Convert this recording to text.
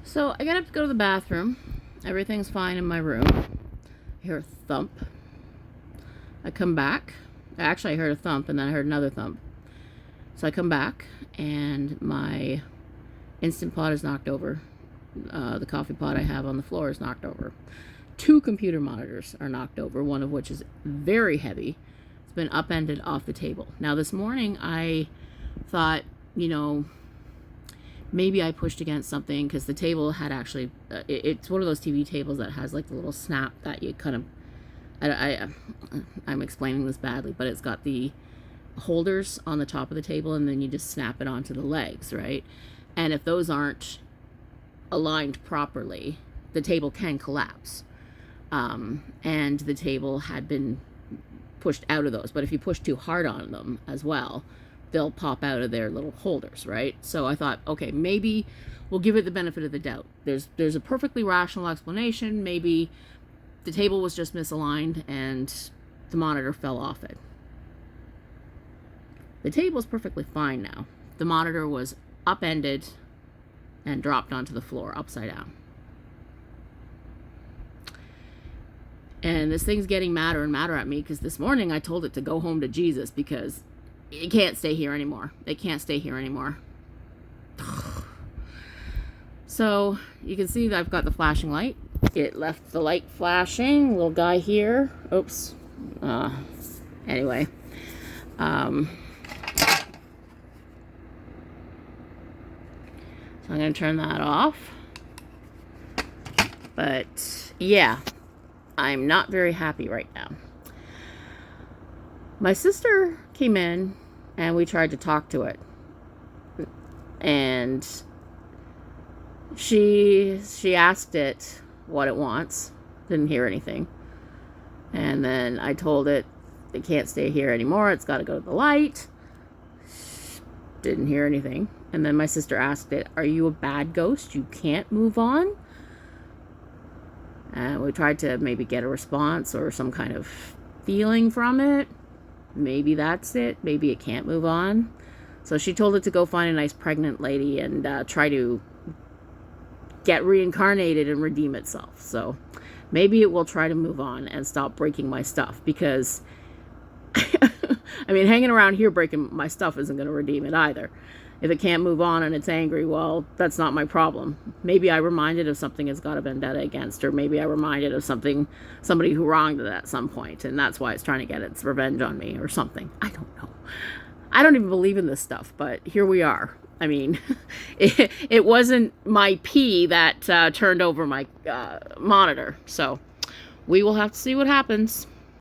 So I get up to go to the bathroom. Everything's fine in my room. I hear a thump. I come back. Actually, I heard a thump and then I heard another thump. So I come back and my Instant Pot is knocked over. The coffee pot I have on the floor is knocked over. 2 computer monitors are knocked over, one of which is very heavy. It's been upended off the table. Now this morning I thought, maybe I pushed against something because the table had actually, it's one of those TV tables that has like the little snap that you kind of, I'm explaining this badly, but it's got the holders on the top of the table and then you just snap it onto the legs, right? And if those aren't aligned properly, the table can collapse. And the table had been pushed out of those, but if you push too hard on them as well, they'll pop out of their little holders, right? So I thought, okay, maybe we'll give it the benefit of the doubt. There's a perfectly rational explanation. Maybe the table was just misaligned and the monitor fell off it. The table is perfectly fine now. The monitor was upended and dropped onto the floor upside down. And this thing's getting madder and madder at me because this morning I told it to go home to Jesus because it can't stay here anymore. They can't stay here anymore. So you can see that I've got the flashing light. It left the light flashing. Little guy here. Oops. Anyway. So I'm going to turn that off. But yeah, I'm not very happy right now. My sister came in and we tried to talk to it. And she asked it what it wants. Didn't hear anything. And then I told it can't stay here anymore. It's got to go to the light. Didn't hear anything. And then my sister asked it, are you a bad ghost? You can't move on? And we tried to maybe get a response or some kind of feeling from it. Maybe that's it. Maybe it can't move on. So she told it to go find a nice pregnant lady and try to get reincarnated and redeem itself. So maybe it will try to move on and stop breaking my stuff because I mean, hanging around here breaking my stuff isn't going to redeem it either. If it can't move on and it's angry, well, that's not my problem. Maybe I reminded of something it's got a vendetta against, or maybe I reminded of somebody who wronged it at some point, and that's why it's trying to get its revenge on me or something. I don't know. I don't even believe in this stuff, but here we are. I mean, it wasn't my pee that turned over my monitor, so we will have to see what happens.